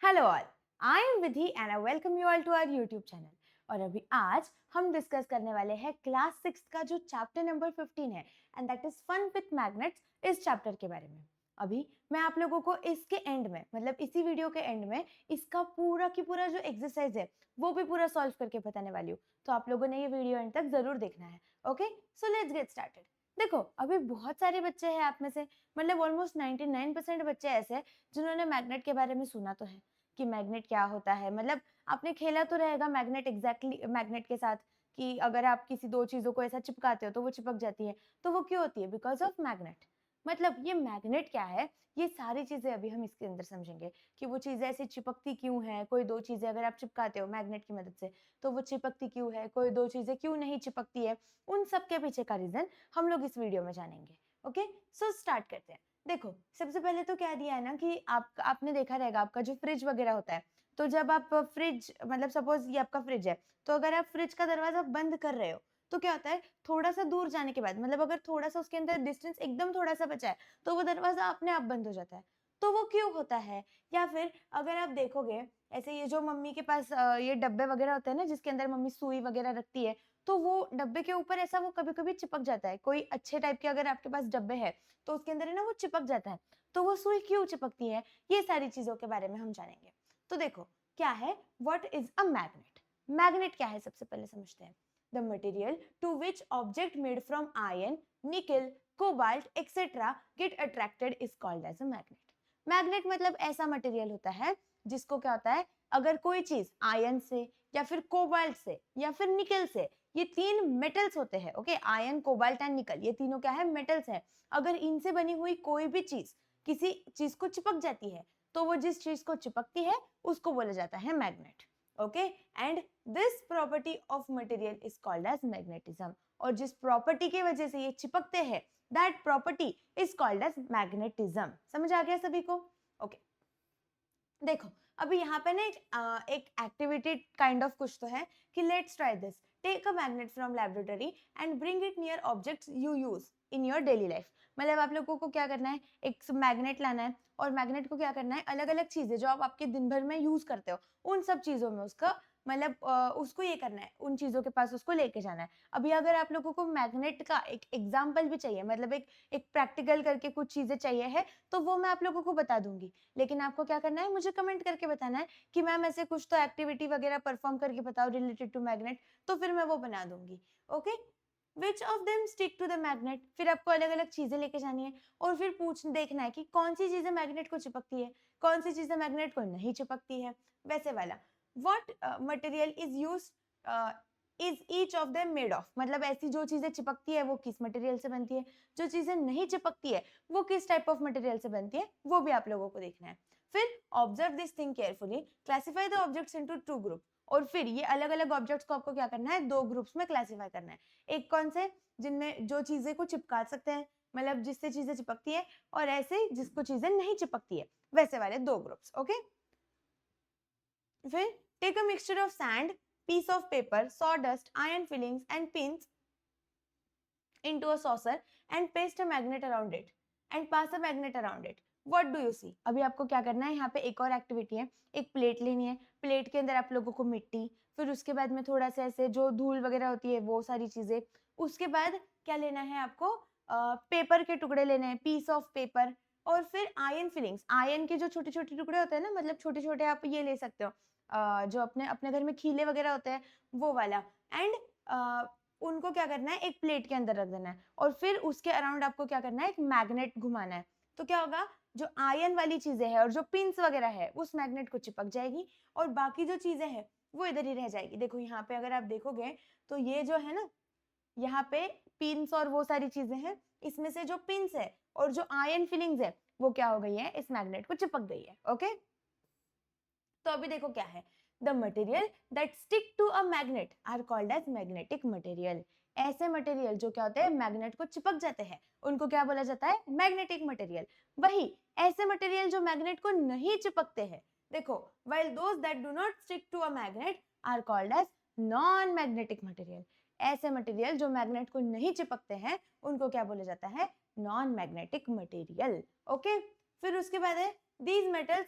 Hello all, I am Vidhi and I welcome you all to our YouTube channel. और अभी आज हम discuss करने वाले हैं क्लास 6 का जो चैप्टर नंबर 15 है and that is fun with magnets, इस चैप्टर के बारे में। अभी मैं आप लोगों को इसके एंड में, मतलब इसी वीडियो के एंड में, इसका पूरा की पूरा जो एक्सरसाइज है वो भी पूरा सॉल्व करके बताने वाली हूँ। तो आप लोगों ने ये वीडियो एंड तक जरूर देखना है। Okay, so let's get started. देखो, अभी बहुत सारे बच्चे हैं आप में से, मतलब ऑलमोस्ट 99% बच्चे ऐसे हैं जिन्होंने मैग्नेट के बारे में सुना तो है कि मैग्नेट क्या होता है। मतलब आपने खेला तो रहेगा मैग्नेट, एग्जैक्टली मैग्नेट के साथ, कि अगर आप किसी दो चीजों को ऐसा चिपकाते हो तो वो चिपक जाती है। तो वो क्यों होती है? Because of magnet. मतलब ये मैग्नेट क्या है, ये सारी चीजें अभी हम इसके अंदर समझेंगे कि वो चीजें ऐसी चिपकती क्यों है। कोई दो चीजें अगर आप चिपकाते हो मैग्नेट की मदद से तो वो चिपकती क्यों है, कोई दो चीजें क्यों नहीं चिपकती है, उन सब के पीछे का रीजन हम लोग इस वीडियो में जानेंगे। ओके, सो स्टार्ट करते हैं। देखो, सबसे पहले तो क्या दिया है ना कि आपने देखा रहेगा आपका जो फ्रिज वगैरह होता है, तो जब आप फ्रिज, मतलब सपोज ये आपका फ्रिज है, तो अगर आप फ्रिज का दरवाजा बंद कर रहे हो तो क्या होता है, थोड़ा सा दूर जाने के बाद, मतलब अगर थोड़ा सा उसके अंदर डिस्टेंस एकदम थोड़ा सा बचा है तो वो दरवाजा अपने आप बंद हो जाता है। तो वो क्यों होता है? या फिर अगर आप देखोगे, ऐसे ये जो मम्मी के पास ये डब्बे वगैरह होते हैं ना जिसके अंदर मम्मी सुई वगैरह रखती है, तो वो डब्बे के ऊपर ऐसा वो कभी कभी चिपक जाता है। कोई अच्छे टाइप के अगर आपके पास डब्बे है तो उसके अंदर है ना वो चिपक जाता है। तो वो सुई क्यों चिपकती है, ये सारी चीजों के बारे में हम जानेंगे। तो देखो क्या है, what is a magnet. Magnet क्या है सबसे पहले समझते हैं। The material to which object made from iron, nickel, cobalt etcetera get attracted is called as a magnet. Magnet मतलब ऐसा मटेरियल होता है जिसको क्या होता है, अगर कोई चीज आयरन से या फिर कोबाल्ट से या फिर निकल से, ये तीन मेटल्स होते हैं। ओके, आयरन, कोबाल्ट एंड निकल, ये तीनों क्या है, मेटल्स हैं। अगर इनसे बनी हुई कोई भी चीज किसी चीज को चिपक जाती है तो वो जिस चीज को चिपकती है उसको बोला जाता है magnet. Okay, and this property of material is called as magnetism. और जिस प्रॉपर्टी की वजह से ये चिपकते हैं, that property is called as magnetism. समझ आ गया सभी को? ओके, देखो अभी यहाँ पे ना एक एक्टिविटी काइंड ऑफ कुछ तो है कि let's try this. Take a magnet from laboratory and bring it near objects you use in your daily life. मतलब आप लोगों को क्या करना है, एक मैग्नेट लाना है और मैग्नेट को क्या करना है, अलग अलग चीजें जो आप आपके दिन भर में यूज करते हो उन सब चीजों में उसका, मतलब उसको ये करना है, उन चीजों के पास उसको लेके जाना है। अभी अगर आप लोगों को मैग्नेट का एक एग्जाम्पल भी चाहिए, मतलब एक प्रैक्टिकल करके कुछ चीजें चाहिए है, तो वो मैं आप लोगों को बता दूंगी। लेकिन आपको क्या करना है, मुझे कमेंट करके बताना है कि मैम ऐसे कुछ तो एक्टिविटी वगैरह परफॉर्म करके बताओ रिलेटेड टू मैग्नेट, तो फिर मैं वो बना दूंगी। Okay, which of them stick to the magnet. फिर आपको अलग अलग चीजें लेके जानी है और फिर पूछ देखना है कि कौन सी चीजें मैग्नेट को चिपकती है, कौन सी चीजें मैग्नेट को नहीं चिपकती है, वैसे वाला। What material is use is each of them made of. मतलब ऐसी जो चीजें चिपकती है वो किस मटेरियल से बनती है, जो चीजें नहीं चिपकती है वो किस टाइप ऑफ मटेरियल से बनती है, वो भी आप लोगों को देखना है। फिर observe this thing carefully, classify the objects into two group. और फिर ये अलग अलग ऑब्जेक्ट्स को आपको क्या करना है, दो ग्रुप्स में क्लासिफाई करना है। एक कौन से, जिनमें जो चीजें को चिपका सकते हैं, मतलब जिससे चीजें चिपकती है, और ऐसे जिसको चीजें नहीं चिपकती है, वैसे वाले दो ग्रुप्स। ओके, फिर take a mixture of sand, piece of paper, sawdust, iron fillings and pins into a saucer and paste a magnet around it and pass a magnet around it. What do you see? अभी आपको क्या करना है, यहाँ पे एक और activity है। एक प्लेट लेनी है, प्लेट के अंदर आप लोगों को मिट्टी, फिर उसके बाद में थोड़ा सा ऐसे जो धूल वगैरह होती है वो सारी चीजें, उसके बाद क्या लेना है आपको, पेपर के टुकड़े लेने हैं, पीस ऑफ पेपर, और फिर आयरन फिलिंग्स, आयरन के जो छोटे छोटे टुकड़े होते हैं ना, मतलब छोटे छोटे आप ये ले सकते हो, जो अपने अपने घर में खीले वगैरह होते हैं वो वाला। एंड उनको क्या करना है, एक प्लेट के अंदर रख देना है और फिर उसके अराउंड आपको क्या करना है, एक मैग्नेट घुमाना है। तो क्या होगा, जो आयरन वाली चीजें हैं और जो पिंस वगैरह है उस मैग्नेट को चिपक जाएगी और बाकी जो चीजें हैं वो इधर ही रह जाएगी। देखो यहाँ पे अगर आप देखोगे तो ये जो है ना, यहाँ पे पिंस और वो सारी चीजें हैं, इसमें से जो पिंस है और जो आयरन फिलिंग्स है वो क्या हो गई है, इस मैग्नेट को चिपक गई है। ओके, तो अभी देखो क्या है, the material that stick to a magnet are called as magnetic material. ऐसे मटेरियल जो क्या होते हैं, मैग्नेट को चिपक जाते हैं, उनको क्या बोला जाता है, मैग्नेटिक मटेरियल। वही ऐसे मटेरियल जो मैग्नेट को नहीं चिपकते हैं, देखो, while those that do not stick to a magnet are called as non magnetic material. ऐसे मटेरियल जो मैग्नेट को नहीं चिपकते हैं उनको क्या बोला जाता है, नॉन मैग्नेटिक मटेरियल। ओके, फिर उसके बाद है these metals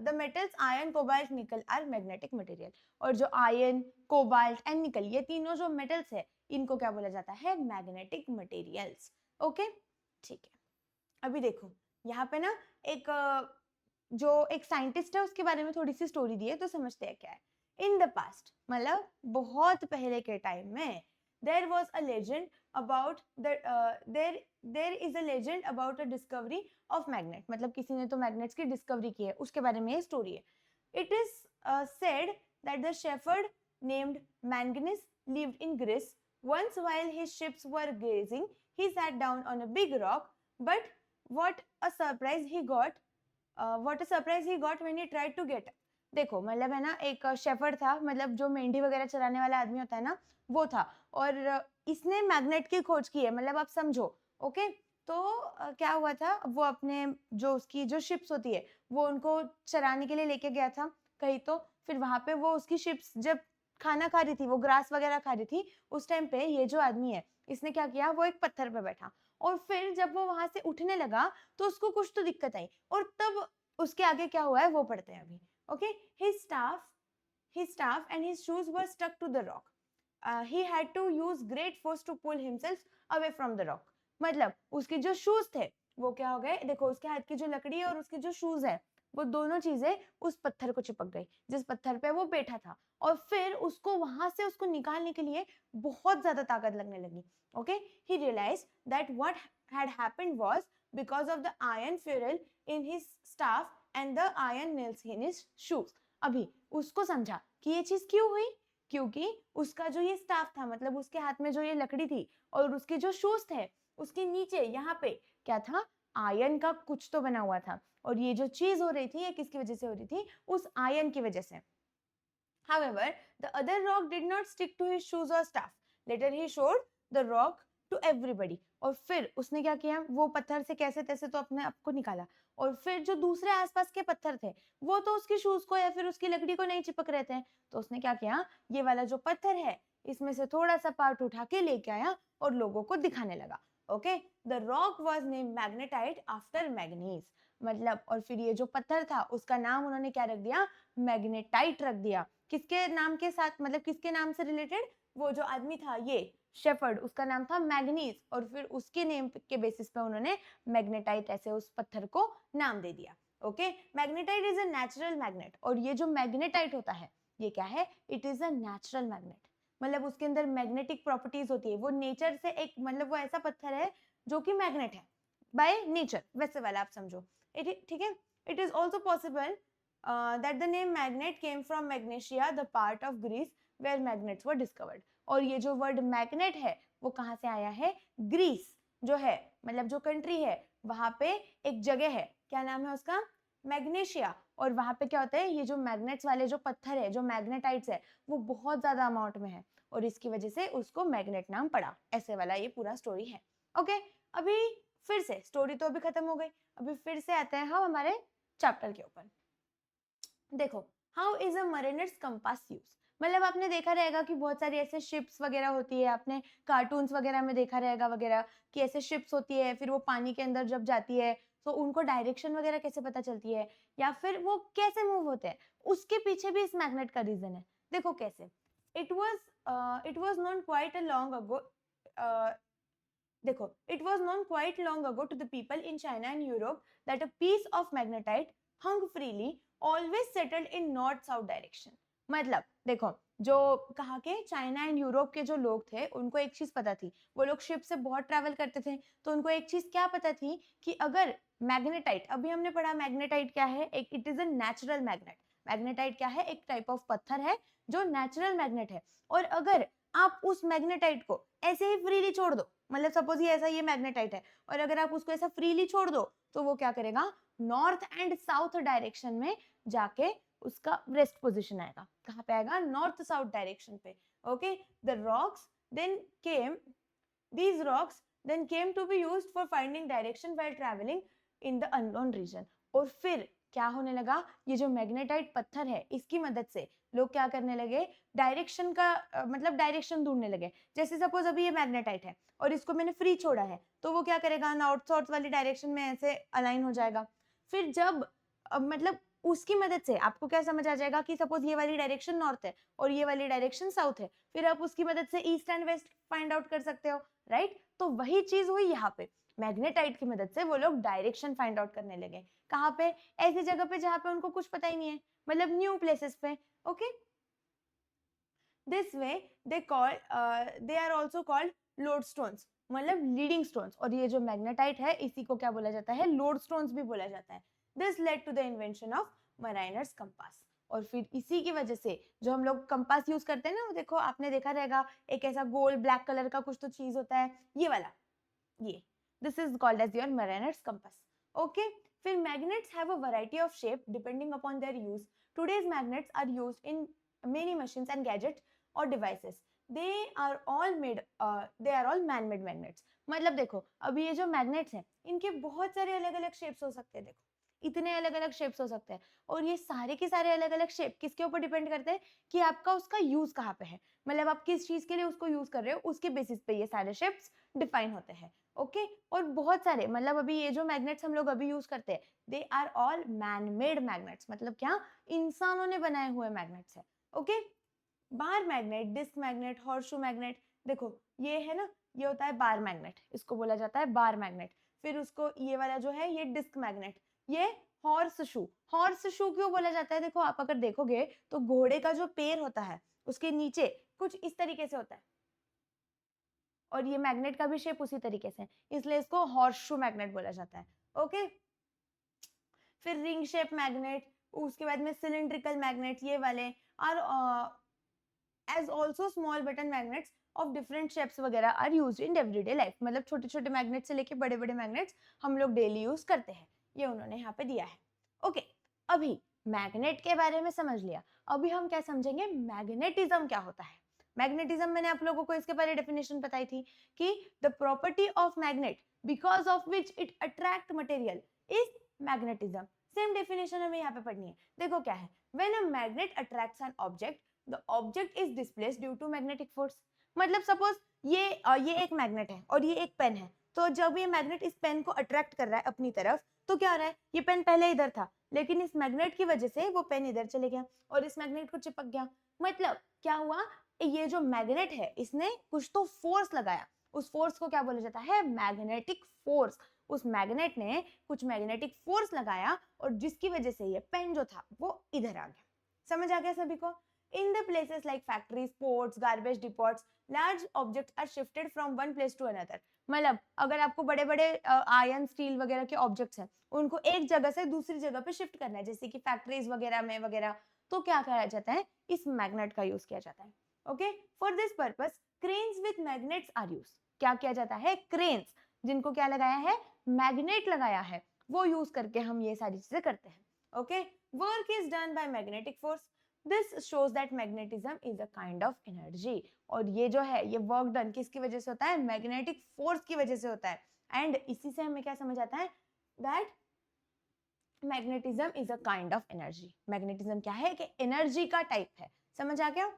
the metals iron cobalt nickel are magnetic material. और जो आयन कोबाल्ट एंड निकल ये तीनों जो मेटल्स है इनको क्या बोला जाता है मैग्नेटिक मटेरियल्स. ओके ठीक है. अभी देखो यहाँ पे ना एक जो एक साइंटिस्ट है उसके बारे में थोड़ी सी स्टोरी दी है तो समझते हैं क्या है. इन द पास्ट मतलब बहुत पहले के टाइम में there was a legend about the there is a legend about a discovery of magnet. मतलब किसी ने तो मैग्नेट्स की डिस्कवरी की है उसके बारे में ये स्टोरी है. It is said that the shepherd named Manganese lived in Greece. Once while his ships were grazing, he sat down on a big rock. But what a surprise he got when he tried to get. देखो मतलब है ना एक shepherd था मतलब जो मेंढी वगैरह चराने वाला आदमी होता है ना वो था और इसने मैग्नेट की खोज की है मतलब आप समझो. ओके तो क्या हुआ था वो अपने जो उसकी जो शिप्स होती है वो उनको चराने के लिए लेके गया था कहीं. तो फिर वहां पे वो उसकी शिप्स जब खाना खा रही थी वो ग्रास वगैरह खा रही थी उस टाइम पे ये जो आदमी है इसने क्या किया वो एक पत्थर पे बैठा और फिर जब वो वहां से उठने लगा तो उसको कुछ तो दिक्कत आई और तब उसके आगे क्या हुआ है वो पढ़ते हैं अभी. Okay, his staff and his shoes were stuck to the rock. He had to use great force to pull himself away from the rock. मतलब उसके जो शूज थे वो क्या हो गए देखो उसके हाथ की जो लकड़ी है और उसके जो शूज है वो दोनों चीजें उस पत्थर को चिपक गई जिस पत्थर पे वो बैठा था और फिर उसको वहां से उसको निकालने के लिए बहुत ज्यादा ताकत लगने लगी. Okay he realized that what had happened was because of the iron ferrule in his staff and the iron nails in his shoes. अभी उसको समझा कि ये चीज क्यों हुई क्योंकि उसका जो ये स्टाफ था मतलब उसके हाथ में जो ये लकड़ी थी और उसके जो शूज थे उसके नीचे यहाँ पे क्या था आयन का कुछ तो बना हुआ था और ये जो चीज हो रही थी ये किसकी वजह से हो रही थी उस आयन की वजह से. However, the other rock did not stick to his shoes or staff. Later he showed the rock to everybody. और फिर उसने क्या किया वो पत्थर से कैसे तैसे तो अपने आप को निकाला और फिर जो दूसरे आसपास के पत्थर थे वो तो उसके शूज को या फिर उसकी लकड़ी को नहीं चिपक रहे थे तो उसने क्या किया ये वाला जो पत्थर है इसमें से थोड़ा सा पार्ट उठा के लेके आया और लोगों को दिखाने लगा. Okay the rock was name magnetite after manganese. मतलब और फिर ये जो पत्थर था उसका नाम उन्होंने क्या रख दिया मैग्नेटाइट रख दिया. किसके नाम के साथ मतलब किसके नाम से रिलेटेड वो जो आदमी था ये शेफर्ड उसका नाम था मैग्नीज और फिर उसके नेम के बेसिस पे उन्होंने मैग्नेटाइट ऐसे उस पत्थर को नाम दे दिया. Okay magnetite is a natural magnet और ये जो मैग्नेटाइट होता है ये क्या है it is a natural magnet. मतलब उसके अंदर मैग्नेटिक प्रॉपर्टीज होती है वो नेचर से एक मतलब वो ऐसा पत्थर है जो कि मैग्नेट है बाय नेचर वैसे वाला आप समझो. ठीक है. It is also possible that the name magnet came from Magnesia, the part of Greece where magnets were discovered. और ये जो वर्ड मैग्नेट है वो कहाँ से आया है ग्रीस जो है मतलब जो कंट्री है वहां पे एक जगह है क्या नाम है उसका मैग्नेशिया और वहां पे क्या होता है ये जो मैग्नेट्स वाले जो पत्थर है जो मैग्नेटाइट्स है वो बहुत ज्यादा अमाउंट में है और इसकी वजह से उसको मैग्नेट नाम पड़ा. ऐसे वाला ये पूरा स्टोरी है. ओके अभी फिर से स्टोरी तो अभी खत्म हो गई अभी फिर से आते हैं हम हमारे चैप्टर के ऊपर. देखो how is a mariners compass use. मतलब आपने देखा रहेगा कि बहुत सारी ऐसे शिप्स वगैरह होती है आपने कार्टून्स वगैरह में देखा रहेगा वगैरह कि ऐसे शिप्स होती है फिर वो पानी के अंदर जब जाती है तो उनको डायरेक्शन वगैरह कैसे पता चलती है या फिर वो कैसे मूव होते हैं उसके पीछे भी इस मैग्नेट का रीजन है. देखो कैसे it was known quite a long ago देखो it was known quite long ago to the people in China and Europe that a piece of magnetite hung freely always settled in north south direction. मतलब देखो जो कहा के China and Europe के जो लोग थे उनको एक चीज पता थी वो लोग शिप से बहुत ट्रैवल करते थे तो उनको एक चीज क्या पता थी कि अगर मैग्नेटाइट अभी हमने पढ़ा मैग्नेटाइट क्या है एक it is a natural magnet. Magnetite क्या है एक टाइप ऑफ पत्थर है जो नेचुरल मैग्नेट है और अगर आप उस मैग्नेटाइट को ऐसे ही फ्रीली छोड़ दो मतलब सपोज ये ऐसा ये मैग्नेटाइट है और अगर आप उसको ऐसा फ्रीली छोड़ दो तो वो क्या करेगा नॉर्थ एंड साउथ डायरेक्शन में जाके उसका रेस्ट पोजीशन आएगा. कहाँ पे आएगा नॉर्थ साउथ डायरेक्शन पे. Okay the rocks then came these rocks then came to be used for finding direction while traveling in the unknown region. और फिर क्या होने लगा ये जो मैग्नेटाइट पत्थर है इसकी मदद से लोग क्या करने लगे डायरेक्शन का मतलब डायरेक्शन ढूंढने लगे. जैसे सपोज अभी ये मैग्नेटाइट है और इसको मैंने फ्री छोड़ा है तो वो क्या करेगा नॉर्थ साउथ वाली डायरेक्शन में ऐसे अलाइन हो जाएगा. फिर जब मतलब उसकी मदद से आपको क्या समझ आ जाएगा कि सपोज ये वाली डायरेक्शन नॉर्थ है और ये वाली डायरेक्शन साउथ है, फिर आप उसकी मदद से east and west find out कर सकते हो, राइट? तो वही चीज हुई यहाँ पे, मैग्नेटाइट की मदद से वो लोग डायरेक्शन फाइंड आउट करने लगे। कहाँ पे? ऐसी जगह पे जहाँ पे उनको कुछ पता ही नहीं है, मतलब न्यू प्लेसेस पे। Okay, this way they are also called lodestones, मतलब लीडिंग स्टोन्स। और ये जो मैग्नेटाइट है इसी को क्या बोला जाता है? लोडस्टोन्स भी बोला जाता है। This led to the invention of mariner's compass. और फिर इसी की वजह से जो हम लोग कंपास यूज करते हैं ना, वो देखो आपने देखा रहेगा एक ऐसा गोल ब्लैक कलर का कुछ तो चीज होता है, ये वाला, ये, this is called as your mariner's compass. Okay, फिर magnets have a variety of shape depending upon their use. Today's magnets are used in many machines and gadgets or devices. They are all made they are all man made magnets. मतलब देखो अभी ये जो magnets हैं इनके बहुत सारे अलग अलग शेप्स हो सकते हैं, देखो इतने अलग अलग शेप्स हो सकते हैं। और ये सारे के सारे अलग अलग शेप किसके ऊपर डिपेंड करते हैं? कि आपका उसका यूज कहाँ पे है, मतलब आप किस चीज के लिए उसको यूज कर रहे हो, उसके बेसिस पे ये सारे शेप्स डिफाइन होते हैं। ओके, और बहुत सारे, मतलब अभी ये जो मैग्नेट्स हम लोग अभी यूज करते हैं, they are all man made magnets, मतलब क्या, इंसानों ने बनाए हुए मैग्नेट्स है। Okay, bar magnet, disk magnet, horseshoe magnet, देखो ये है ना, ये होता है बार मैग्नेट, इसको बोला जाता है बार मैग्नेट। फिर उसको ये वाला जो है ये डिस्क मैग्नेट, ये हॉर्स शू। हॉर्स शू क्यों बोला जाता है? देखो आप अगर देखोगे तो घोड़े का जो पैर होता है उसके नीचे कुछ इस तरीके से होता है, और ये मैग्नेट का भी शेप उसी तरीके से है, इसलिए इसको हॉर्स शू मैग्नेट बोला जाता है। ओके, फिर रिंग शेप मैग्नेट, उसके बाद में सिलिंड्रिकल मैग्नेट, ये वाले are as also small button magnets of different shapes वगैरह are use in everyday life. मतलब छोटे छोटे मैग्नेट से लेके बड़े बड़े मैग्नेट्स हम लोग डेली यूज करते हैं, ये उन्होंने यहाँ पे दिया है। ओके, अभी मैग्नेट के बारे में समझ लिया, अभी हम क्या समझेंगे, मैग्नेटिज्म क्या होता है। मैग्नेटिज्म मैंने आप लोगों को इसके पहले डेफिनेशन बताई थी कि the property of magnet because of which it attract material is magnetism. Same definition हमें यहाँ पे पढ़नी है। देखो क्या है, when a magnet attracts an object the object is displaced due to magnetic force। मतलब सपोज ये एक मैग्नेट है और ये एक पेन है, तो जब ये मैग्नेट इस पेन को अट्रैक्ट कर रहा है अपनी तरफ, तो क्या हो रहा है, ये पेन पहले इधर था लेकिन इस मैग्नेट की वजह से वो पेन इधर चले गया और इस मैग्नेट को चिपक गया। मतलब क्या हुआ, ये जो मैग्नेट है इसने कुछ तो फोर्स लगाया, उस फोर्स को क्या बोला जाता है, मैग्नेटिक फोर्स। उस मैग्नेट ने कुछ मैग्नेटिक फोर्स लगाया और जिसकी वजह से ये पेन जो था वो इधर आ गया। समझ आ गया सभी को? In the places like factories, ports, garbage depots, large objects are shifted from one place to another। मतलब अगर आपको बड़े बड़े आयरन स्टील वगैरह के ऑब्जेक्ट्स हैं, उनको एक जगह से दूसरी जगह पे शिफ्ट करना है, जैसे कि फैक्ट्रीज वगैरह में वगैरह, तो क्या किया जाता है, इस मैग्नेट का यूज किया जाता है। Okay, for this purpose cranes with magnets are use. क्या किया जाता है, क्रेन्स जिनको क्या लगाया है, मैग्नेट लगाया है, वो यूज करके हम ये सारी चीजें करते हैं। Okay, work is done by magnetic force. This shows that magnetism is a kind of energy. और ये जो है ये वर्क डन किसकी वजह से होता है, मैग्नेटिक फोर्स की वजह से होता है। एंड इसी से हमें क्या समझ आता है, that magnetism is a kind of energy. Magnetism क्या है, कि एनर्जी का टाइप है। समझ आ गया?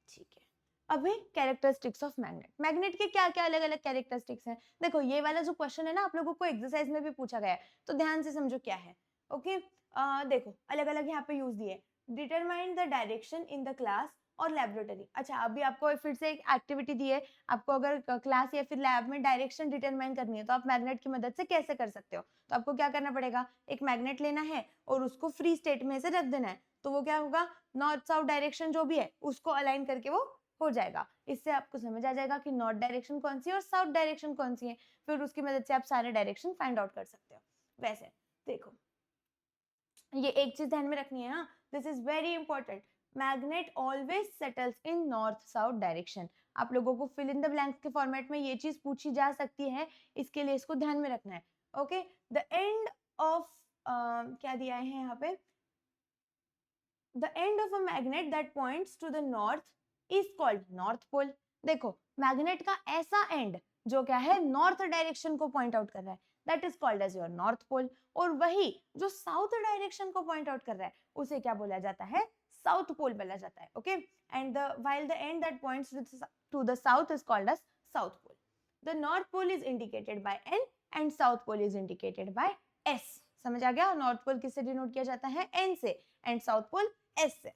ठीक है, अभी कैरेक्टरिस्टिक्स ऑफ मैग्नेट। मैग्नेट के क्या क्या अलग अलग कैरेक्टरिस्टिक्स हैं। देखो ये वाला जो क्वेश्चन है ना, आप लोगों को एक्सरसाइज में भी पूछा गया है, तो ध्यान से समझो क्या है। ओके, देखो अलग अलग यहाँ पे यूज दिए, determine the direction in the class और लैबोरेटरी। अच्छा, अभी आपको फिर से एक एक्टिविटी दी है, आपको अगर क्लास या फिर लैब में डायरेक्शन डिटरमाइन करनी है तो आप मैग्नेट की मदद से कैसे कर सकते हो। तो आपको क्या करना पड़ेगा, एक मैग्नेट लेना है और उसको फ्री स्टेट में से रख देना है, तो वो क्या होगा, नॉर्थ साउथ डायरेक्शन जो भी है उसको अलाइन करके वो हो जाएगा। इससे आपको समझ आ जाएगा कि नॉर्थ डायरेक्शन कौन सी है और साउथ डायरेक्शन कौन सी है, फिर उसकी मदद से आप सारे डायरेक्शन फाइंड आउट कर सकते हो। वैसे देखो ये एक चीज ध्यान में रखनी है, हाँ, this is very important, magnet always settles in north south direction. आप लोगों को फिल इन द ब्लैंक्स के फॉर्मेट में ये चीज पूछी जा सकती है, इसके लिए इसको ध्यान में रखना है। ओके, द एंड ऑफ क्या दिया है यहाँ पे, the end of a magnet that points to the north is called north pole. देखो मैग्नेट का ऐसा एंड जो क्या है, नॉर्थ डायरेक्शन को पॉइंट आउट कर रहा है, that is called as your north pole. और वही जो साउथ डायरेक्शन को पॉइंट आउट कर रहा है उसे क्या बोला जाता है, साउथ पोल बोला जाता है। Okay, and the while the end that points to the south is called as south pole. The north pole is indicated by N and south pole is indicated by S. समझ आ गया? North pole किससे denote किया जाता है? N से, and south pole S से।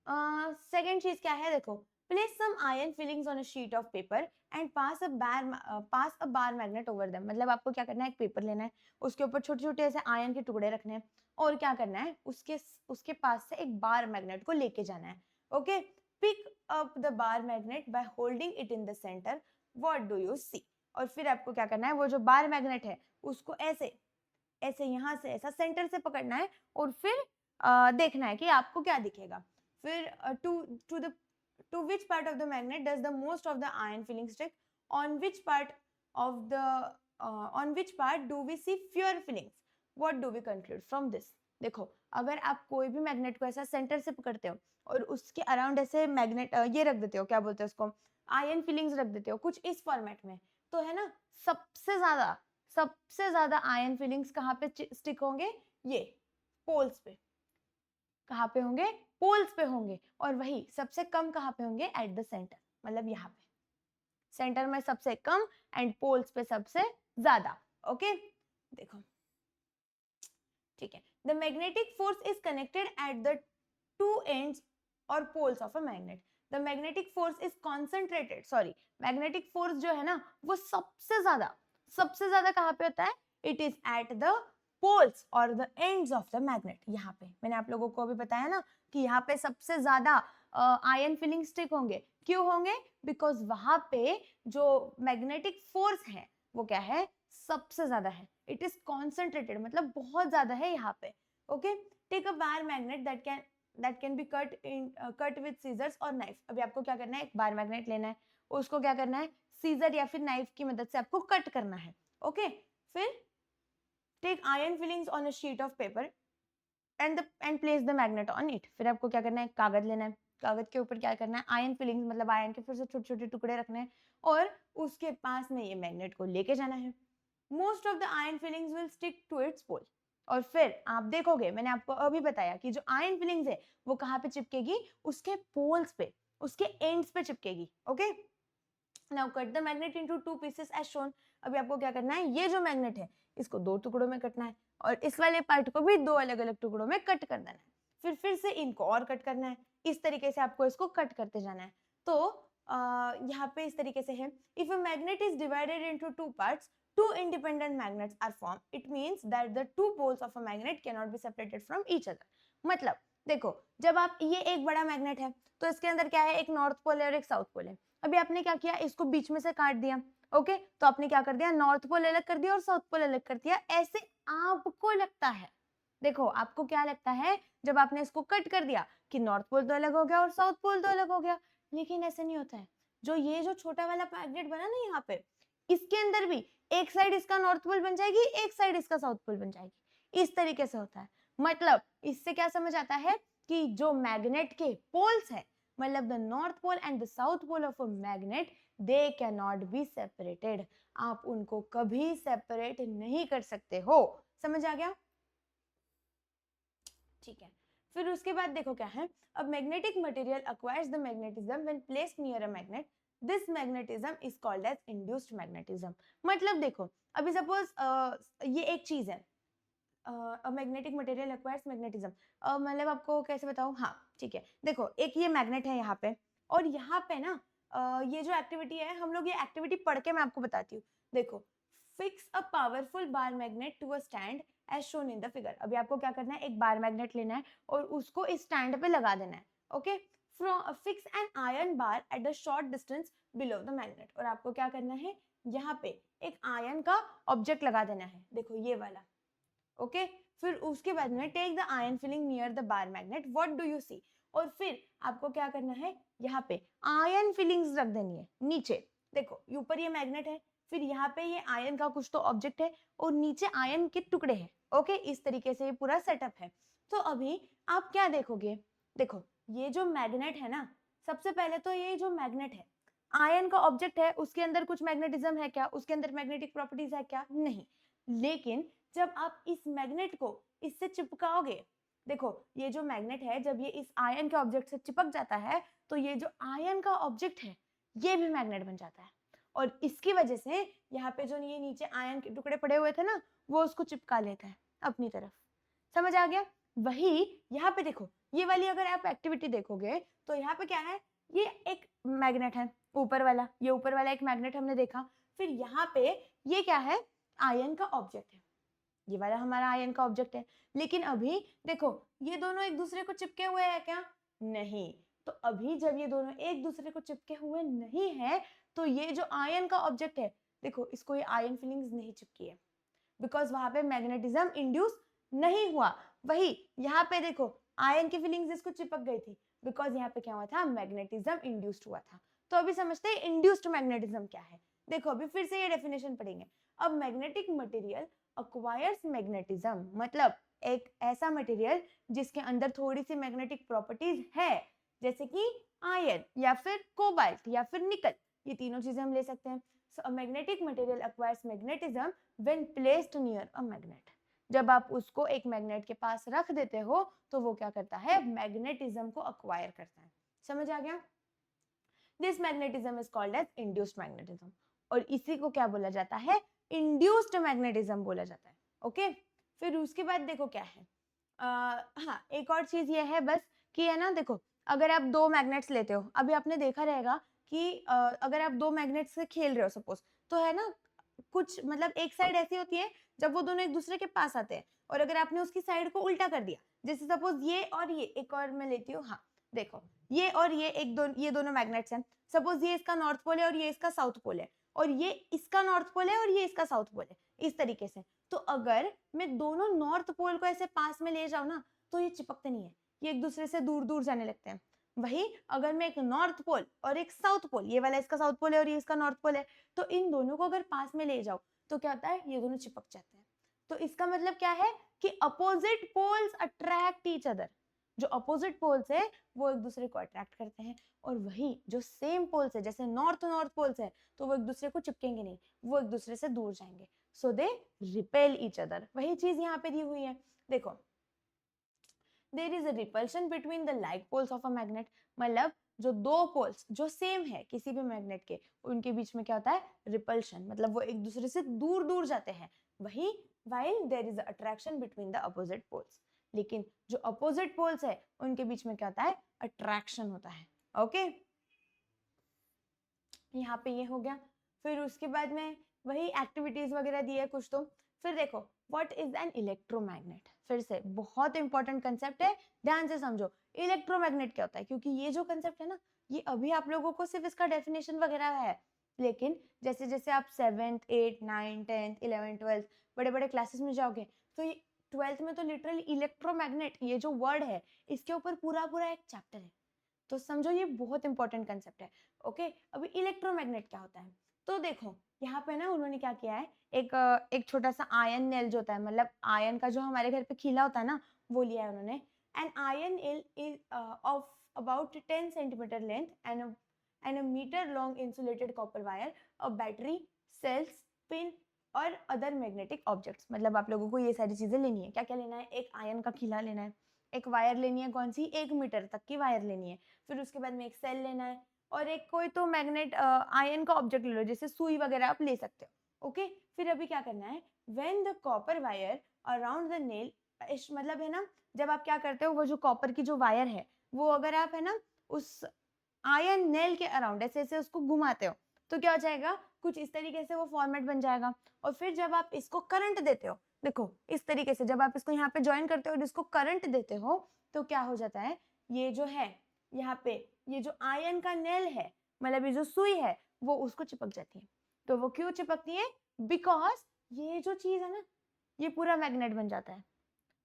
Second चीज क्या है, देखो, place some iron filings on a sheet of paper and pass a bar magnet over them. मतलब आपको क्या करना है, एक पेपर लेना है, उसके ऊपर छोटे छोटे ऐसे आयन के टुकड़े रखने हैं, और क्या करना है, उसके पास से एक बार मैग्नेट को लेके जाना है। Okay, pick up the bar magnet by holding it in the center, what do you see. और फिर आपको क्या करना है, वो जो बार मैग्नेट है उसको ऐसे ऐसे यहाँ से ऐसा सेंटर से पकड़ना है, और फिर देखना है कि आपको क्या दिखेगा। फिर to which part of the magnet does the most of the iron filling stick, on which part on which part do we see fewer fillings, what do we conclude from this। देखो, अगर आप कोई भी magnet को ऐसा centre से पकड़ते हो और उसके अराउंड ऐसे मैग्नेट ये रख देते हो, क्या बोलते हैं उसको, आयन फिलिंग्स रख देते हो कुछ इस फॉर्मेट में, तो है ना, सबसे ज्यादा आयन फिलिंग्स कहाँ पे स्टिक होंगे, ये पोल्स पे। कहाँ पे होंगे, पोल्स पे होंगे। और वही सबसे कम कहाँ पे होंगे, एट द सेंटर, मतलब यहाँ पे सेंटर में सबसे कम एंड पोल्स पे सबसे ज्यादा। ओके, देखो, ठीक है। The magnetic force is connected at the two ends और poles of a magnet. The magnetic force is concentrated, sorry, magnetic force जो है ना वो सबसे ज्यादा कहाँ पे होता है, it is at the poles और the ends of the magnet. यहाँ पे मैंने आप लोगों को अभी बताया ना कि यहाँ पे सबसे ज्यादा आयन फिलिंग स्टिक होंगे। क्यों होंगे, बिकॉज वहां पे जो मैग्नेटिक फोर्स है वो क्या है, सबसे ज्यादा है, इट इज कॉन्सेंट्रेटेड, मतलब बहुत ज्यादा है यहाँ पे। Okay, take a bar magnet that can be cut with scissors और नाइफ। अभी आपको क्या करना है, एक बार मैग्नेट लेना है, उसको क्या करना है, सीजर या फिर नाइफ की मदद से आपको कट करना है। ओके, फिर take iron filings on a sheet of paper and place the magnet on it. फिर आपको क्या करना है, कागज लेना है, कागज के ऊपर क्या करना है, आयन फिलिंग्स मतलब आयन के फिर से छोटे छोटे टुकड़े रखने हैं, और उसके पास में ये मैग्नेट को लेके जाना है। Most of the iron filings will stick to its pole. और फिर आप देखोगे, मैंने आपको अभी बताया कि जो आयन फिलिंग्स है वो कहाँ पे चिपकेगी, उसके पोल्स पे, उसके एंड्स पे चिपकेगी। Okay, now cut the magnet into two pieces as shown. अभी आपको क्या करना है, ये जो मैग्नेट है इसको दो टुकड़ों में कटना है, और इस वाले पार्ट को भी दो अलग अलग टुकड़ों में कट कर देना है। फिर से इनको और कट करना है, इस तरीके से आपको इसको कट करते जाना है। तो यहाँ पे इस तरीके से है, if a magnet is divided into two parts, two independent magnets are formed, it means that the two poles of a magnet cannot be separated from each other। मतलब देखो, जब आप, ये एक बड़ा मैग्नेट है तो इसके अंदर क्या है, एक नॉर्थ पोल है और एक साउथ पोल है। अभी आपने क्या किया, इसको बीच में से काट दिया। ओके, तो आपने क्या कर दिया, नॉर्थ पोल अलग कर दिया और साउथ पोल अलग कर दिया। ऐसे आपको लगता है, देखो आपको क्या लगता है, जब आपने इसको कट कर दिया कि नॉर्थ पोल तो अलग हो गया और साउथ पोल तो अलग हो गया, लेकिन ऐसे नहीं होता है। ये जो छोटा वाला मैग्नेट बना ना यहाँ पे, इसके अंदर भी एक साइड इसका नॉर्थ पोल बन जाएगी, एक साइड इसका साउथ पोल बन जाएगी। इस तरीके से होता है। मतलब इससे क्या समझ आता है कि जो मैग्नेट के पोल्स है, मतलब the north pole and the south pole of a magnet, they can not be separated. आप उनको कभी सेपरेट नहीं कर सकते हो। समझ आ गया? ठीक है, फिर उसके बाद देखो क्या है, अब magnetic material acquires the magnetism when placed near a magnet, this magnetism is called as induced magnetism. मतलब देखो, अभी सपोज ये एक चीज है, मैग्नेटिक मटेरियल एक्वायर्स मैग्नेटिज्म, मतलब आपको कैसे बताऊं, हाँ ठीक है, देखो एक ये मैग्नेट है यहाँ पे, और यहाँ पे ना ये जो एक्टिविटी है, हम लोग ये एक्टिविटी पढ़ के मैं आपको बताती हूँ। देखो, fix a powerful bar magnet to a stand as shown in the figure. अभी आपको क्या करना है, एक बार मैग्नेट लेना है और उसको इस स्टैंड पे लगा देना है। Okay, fix an iron bar at the short distance below the magnet. और आपको क्या करना है, यहाँ पे एक आयरन का ऑब्जेक्ट लगा देना है, देखो ये वाला। ओके, फिर उसके बाद में take the iron filing near the bar magnet, what do you see. और फिर आपको क्या करना है, यहाँ पे आयन फिलिंग्स रख देनी है नीचे। देखो ऊपर ये मैग्नेट है, फिर यहाँ पे ये आयन का कुछ तो ऑब्जेक्ट है, और नीचे आयन के टुकड़े हैं। ओके, इस तरीके से ये पूरा सेटअप है। तो अभी आप क्या देखोगे, देखो ये जो मैग्नेट है ना, सबसे पहले तो ये जो मैग्नेट है, आयन का ऑब्जेक्ट है, उसके अंदर कुछ मैग्नेटिज्म है क्या, उसके अंदर मैग्नेटिक प्रॉपर्टीज है क्या, नहीं। लेकिन जब आप इस मैग्नेट को इससे चिपकाओगे, देखो ये जो मैग्नेट है, जब ये इस आयन के ऑब्जेक्ट से चिपक जाता है, तो ये जो आयन का ऑब्जेक्ट है ये भी मैग्नेट बन जाता है। और इसकी वजह से यहाँ पे जो ये नीचे आयन के टुकड़े पड़े हुए थे ना, वो उसको चिपका लेता है अपनी तरफ। समझ आ गया? वही यहाँ पे देखो, ये वाली अगर आप एक्टिविटी देखोगे तो यहाँ पे क्या है, ये एक मैग्नेट है ऊपर वाला, ये ऊपर वाला एक मैग्नेट हमने देखा। फिर यहाँ पे ये क्या है, आयन का ऑब्जेक्ट है, ये वाला हमारा आयन का ऑब्जेक्ट है। लेकिन अभी देखो ये दोनों एक दूसरे को चिपके हुए हैं क्या? नहीं। तो अभी जब ये दोनों एक दूसरे को चिपके हुए नहीं है तो ये जो आयन का ऑब्जेक्ट है, देखो इसको ये आयन फीलिंग्स नहीं चिपकी है, बिकॉज वहां पे मैग्नेटिज्म इंड्यूस नहीं हुआ। वही यहाँ पे देखो आयन की फीलिंग्स इसको चिपक गई थी, बिकॉज यहाँ पे क्या हुआ था, मैग्नेटिज्म इंड्यूस्ड हुआ था। तो अभी समझते हैं इंड्यूस्ड मैग्नेटिज्म क्या है। देखो अभी फिर से ये डेफिनेशन पढ़ेंगे। अब मैग्नेटिक मटेरियल अक्वायर्स मैग्नेटिज्म, मतलब एक ऐसा मटेरियल जिसके अंदर थोड़ी सी मैग्नेटिक प्रॉपर्टीज है, जैसे कि आयन या फिर कोबाल्ट या फिर निकल, ये तीनों चीजें हम ले सकते हैं। So a magnetic material acquires magnetism when placed near a magnet. जब आप उसको एक मैग्नेट के पास रख देते हो तो वो क्या करता है, मैग्नेटिज्म को अक्वायर करता है। समझ आ गया? This magnetism is called as induced magnetism, और इसी को क्या बोला जाता है, इंड्यूस्ड मैग्नेटिज्म बोला जाता है। ओके, फिर उसके बाद देखो क्या है, हाँ एक और चीज ये है बस कि है ना, देखो अगर आप दो मैग्नेट्स लेते हो, अभी आपने देखा रहेगा कि अगर आप दो मैग्नेट्स से खेल रहे हो सपोज, तो है ना कुछ मतलब एक साइड ऐसी होती है जब वो दोनों एक दूसरे के पास आते हैं, और अगर आपने उसकी साइड को उल्टा कर दिया, जैसे सपोज ये और ये, एक और मैं लेती हूँ, हाँ देखो ये और ये ये दोनों मैग्नेट्स हैं। सपोज ये इसका नॉर्थ पोल है और ये इसका साउथ पोल है, और ये इसका नॉर्थ पोल है और ये इसका साउथ पोल है, इस तरीके से। तो अगर मैं दोनों नॉर्थ पोल को ऐसे पास में ले जाऊं ना, तो ये चिपकते नहीं है, ये एक दूसरे से दूर दूर जाने लगते हैं। वही अगर मैं एक नॉर्थ पोल और एक साउथ पोल, ये वाला इसका साउथ पोल है और ये इसका नॉर्थ पोल है, तो इन दोनों को अगर पास में ले जाओ तो क्या होता है, ये दोनों चिपक जाते हैं। तो इसका मतलब क्या है कि opposite poles attract each other. जो अपोजिट पोल्स है वो एक दूसरे को अट्रैक्ट करते हैं, और वही जो सेम पोल्स है, जैसे नॉर्थ नॉर्थ पोल्स है, तो वो एक दूसरे को चिपकेंगे नहीं, वो एक दूसरे से दूर जाएंगे। So they repel each other. वही चीज यहाँ पे दी हुई है, देखो there is a repulsion between the like poles of a magnet, मतलब जो दो पोल्स जो सेम है किसी भी मैग्नेट के, उनके बीच में क्या होता है, रिपल्शन, मतलब वो एक दूसरे से दूर दूर जाते हैं। वही while there is attraction between the opposite poles, लेकिन जो अपोजिट पोल्स है उनके बीच में क्या होता है, अट्रैक्शन होता है। ओके, यहाँ पे ये हो गया। फिर उसके बाद में वही एक्टिविटीज वगैरह दी है कुछ। तो फिर देखो व्हाट इज एन इलेक्ट्रोमैग्नेट, फिर से बहुत इंपॉर्टेंट कंसेप्ट है, ध्यान से समझो। इलेक्ट्रोमैग्नेट क्या होता है, क्योंकि ये जो कंसेप्ट है ना, ये अभी आप लोगों को सिर्फ इसका डेफिनेशन वगैरह है, लेकिन जैसे जैसे आप 7th 8th 9th 10th 11th 12th बड़े बड़े क्लासेस में जाओगे, तो ये 12th में तो लिटरली इलेक्ट्रोमैग्नेट ये जो वर्ड है, इसके ऊपर पूरा पूरा एक चैप्टर है। तो समझो ये बहुत इंपॉर्टेंट कंसेप्ट है। ओके, अभी इलेक्ट्रोमैग्नेट क्या होता है, तो देखो यहाँ पे ना उन्होंने क्या किया है, एक छोटा सा आयन नेल जो होता है, मतलब आयन का जो हमारे घर पे खीला होता है ना, वो लिया है उन्होंने। An iron nail is of about 10 centimetre length and a metre long insulated copper wire, a battery, cells, pin और अदर मैग्नेटिक ऑब्जेक्ट्स। मतलब आप लोगों को ये सारी चीजें लेनी है। क्या क्या लेना है, एक आयन का खीला लेना है, एक वायर लेनी है, कौन सी, 1 मीटर तक की वायर लेनी है, फिर उसके बाद में एक सेल लेना है, और एक कोई तो मैग्नेट आयन का ऑब्जेक्ट ले लो, जैसे सुई वगैरह आप ले सकते हो। ओके, फिर अभी क्या करना है, when the copper wire around the nail, मतलब है ना, जब आप क्या करते हो, वो जो कॉपर की जो वायर है, वो अगर आप है ना उस आयन नेल के अराउंड ऐसे ऐसे उसको घुमाते हो, तो क्या हो जाएगा, कुछ इस तरीके से वो फॉर्मेट बन जाएगा। और फिर जब आप इसको करंट देते हो, देखो इस तरीके से जब आप इसको यहाँ पे ज्वाइन करते हो और इसको करंट देते हो, तो क्या हो जाता है, ये जो है यहाँ पे ये जो आयन का नेल है, मतलब ये जो सुई है, वो उसको चिपक जाती है। तो वो क्यों चिपकती है, बिकॉज ये जो चीज है ना, ये पूरा मैग्नेट बन जाता है।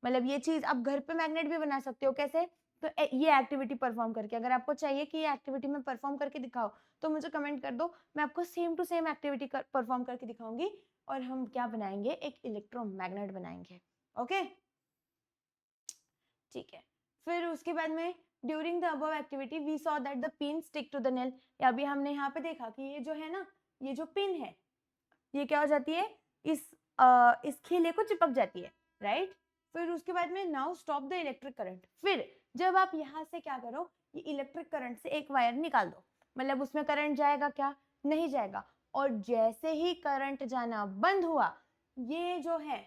मतलब ये चीज आप घर पे मैग्नेट भी बना सकते हो, कैसे, तो ये एक्टिविटी परफॉर्म करके। अगर आपको चाहिए कि ये एक्टिविटी में परफॉर्म करके दिखाओ, तो मुझे कमेंट कर दो, मैं आपको same to same activity perform करके दिखाऊंगी, और हम क्या बनाएंगे, एक इलेक्ट्रोमैग्नेट बनाएंगे। ओके, ठीक है। फिर उसके बाद में during the above activity we saw that the pin stick to the nail, या अभी हमने यहाँ पे देखा कि ये जो है ना, ये जो पिन है, ये क्या हो जाती है, इस खीले को चिपक जाती है, राइट। फिर उसके बाद में now stop the electric current, फिर जब आप यहाँ से क्या करो, ये इलेक्ट्रिक करंट से एक वायर निकाल दो, मतलब उसमें करंट जाएगा क्या, नहीं जाएगा, और जैसे ही करंट जाना बंद हुआ, ये जो है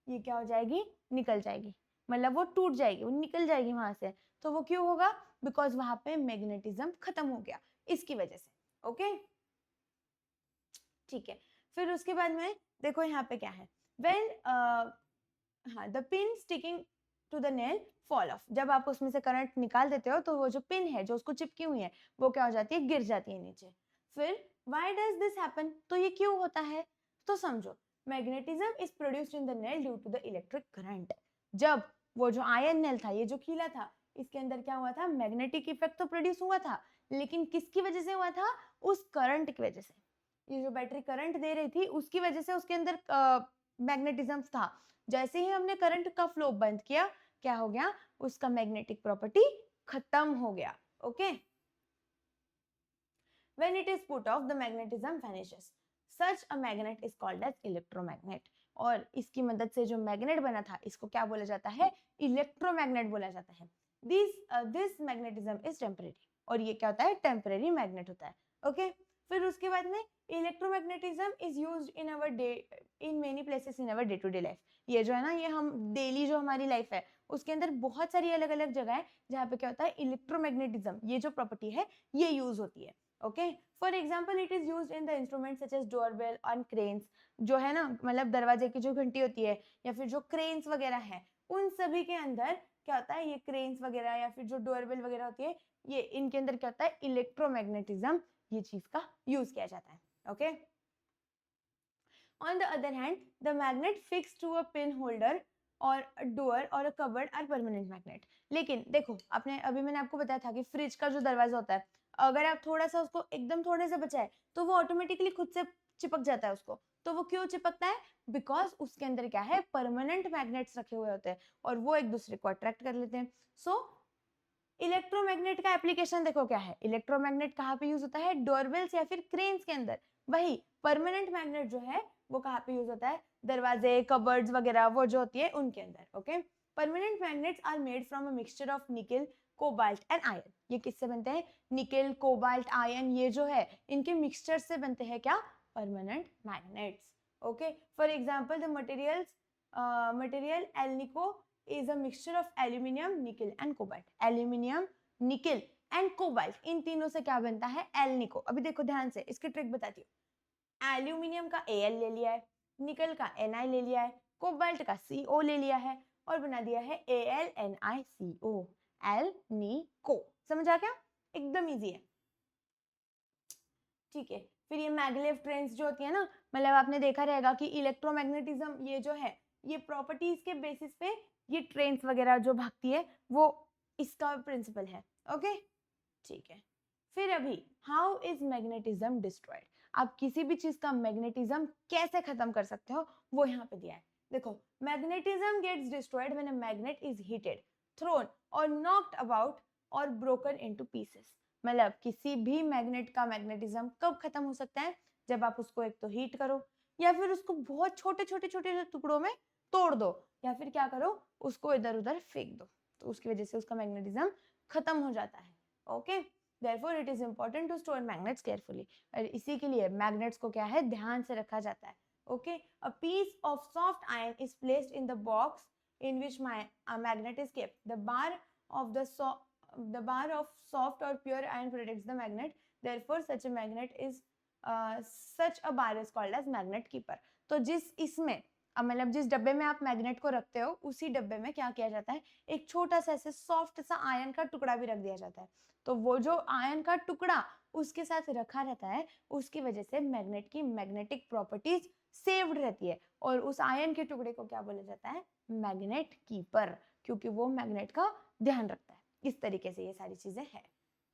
ये क्या हो जाएगी, निकल जाएगी, मतलब वो टूट जाएगी, वो निकल जाएगी वहां से। तो वो क्यों होगा, बिकॉज वहां पे मैग्नेटिज्म खत्म हो गया, इसकी वजह से। ओके ठीक है, फिर उसके बाद में देखो यहाँ पे क्या है, व्हेन हाँ the pin sticking to the nail fall off, जब आप उसमें से करंट निकाल देते हो तो वो जो पिन है जो उसको चिपकी हुई है वो क्या हो जाती है, गिर जाती है नीचे। फिर व्हाई डज दिस हैपन, तो ये क्यों होता है, तो समझो, magnetism is produced in the nail due to the electric current. जब वो जो आयन नेल था, ये जो खीला था, इसके अंदर क्या हुआ था, मैग्नेटिक इफेक्ट तो प्रोड्यूस हुआ था, लेकिन किसकी वजह से हुआ था, उस करंट की वजह से। ये जो बैटरी करंट दे रही थी उसकी वजह से उसके अंदर मैग्नेटिज्म था। जैसे ही हमने करंट का फ्लो बंद किया, क्या हो गया, उसका मैग्नेटिक प्रॉपर्टी खत्म हो गया। Okay, when it is put off the magnetism vanishes, such a magnet is called as electromagnet। और इसकी मदद से जो मैग्नेट बना था इसको क्या बोला जाता है, इलेक्ट्रोमैग्नेट बोला जाता है। दिस मैग्नेटिज्म इज टेम्परेरी, और ये क्या होता है, टेम्परेरी मैग्नेट होता है। ओके फिर उसके बाद में electromagnetism is used in our day, in many places in our day to day life. ये जो है ना, ये हम डेली जो हमारी लाइफ है उसके अंदर बहुत सारी अलग अलग जगह है जहाँ पे क्या होता है, इलेक्ट्रोमैग्नेटिज्म, ये जो प्रॉपर्टी है ये यूज होती है। Okay for example it is used in the instrument such as doorbell and cranes, जो है ना, मतलब दरवाजे की जो घंटी होती है या फिर जो क्रेन्स वगैरह है, उन सभी के अंदर क्या होता है, ये क्रेन्स वगैरह या फिर जो डोरबेल वगैरह होती है, ये इनके अंदर क्या होता है, इलेक्ट्रोमैग्नेटिज्म, ये चीज का यूज किया जाता है। Okay on the other hand the magnet fixed to a pin holder or a door or a cupboard are permanent magnet। लेकिन देखो, आपने अभी मैंने आपको बताया था कि फ्रिज का जो दरवाजा होता है, अगर आप थोड़ा सा उसको एकदम थोड़े से बचाए तो वो ऑटोमेटिकली खुद से चिपक जाता है उसको। तो वो क्यों चिपकता है, बिकॉज उसके अंदर क्या है, परमानेंट मैग्नेट्स रखे हुए होते हैं और वो एक दूसरे को अट्रैक्ट कर लेते हैं। सो इलेक्ट्रोमैग्नेट का एप्लीकेशन देखो क्या है, इलेक्ट्रोमैग्नेट कहाँ पे यूज होता है, डोरबेल्स या फिर क्रेन्स के अंदर। वही परमानेंट मैग्नेट जो है वो कहाँ पे यूज होता है, दरवाजे, कबर्ड्स वगैरह वो जो होती है उनके अंदर। Okay permanent magnets are made from a mixture of nickel, cobalt and iron. ये किससे बनते हैं, निकल, कोबाल्ट, आयरन, ये जो है इनके मिक्सचर से बनते हैं क्या, permanent magnets. Okay for example the material alnico is a mixture of aluminium, nickel and cobalt। aluminium, nickel and cobalt, इन तीनों से क्या बनता है, एल्निको। अभी देखो ध्यान से, इसकी ट्रिक बताती हूँ। एल्यूमिनियम का Al ले लिया है, निकल का Na ले लिया है, कोबाल्ट का Co ले लिया है और बना दिया है AlNiCO, एल्निको। समझ आ गया, एकदम इजी है। ठीक है, फिर ये मैगलेव ट्रेंस जो होती है ना, मतलब आपने देखा रहेगा कि इलेक्ट्रोमैग्नेटिज्म ये जो है, ये प्रॉपर्टीज के बेसिस पे ये ट्रेन्स वगैरह जो भागती है वो इसका प्रिंसिपल है। ओके ठीक है, फिर अभी हाउ इज मैग्नेटिज्म डिस्ट्रॉयड, आप किसी भी चीज का मैग्नेटिज्म कैसे खत्म कर सकते हो वो यहाँ पे दिया है। देखो, magnetism gets destroyed when a magnet is heated, thrown और नॉक्ड अबाउट और ब्रोकन इनटू पीसेस। मतलब किसी भी मैग्नेट का मैग्नेटिज्म कब खत्म हो सकता है, जब आप उसको एक तो हीट करो या फिर उसको बहुत छोटे छोटे छोटे टुकड़ों में तोड़ दो या फिर क्या करो, उसको इधर उधर फेंक दो, तो उसकी वजह से उसका मैग्नेटिज्म खत्म हो जाता है। Okay therefore it is important to store magnets carefully। और इसी के लिए मैग्नेट्स को क्या है, ध्यान से रखा जाता है। Okay a piece of soft iron is placed in the box in which a magnet is kept। the bar of soft or pure iron protects the magnet, therefore such a bar is called as magnet keeper। तो जिस इसमें मतलब जिस डब्बे में आप magnet को रखते हो उसी डब्बे में क्या किया जाता है, एक छोटा सा ऐसे सॉफ्ट सा आयरन का टुकड़ा भी रख दिया जाता है। तो वो जो आयरन का टुकड़ा उसके साथ रखा रहता है, उसकी वजह से मैग्नेट की मैग्नेटिक प्रॉपर्टीज सेव्ड रहती है और उस आयरन के टुकड़े को क्या बोला जाता है, मैग्नेट कीपर, क्योंकि वो मैग्नेट का ध्यान रखता है। इस तरीके से ये सारी चीजें हैं।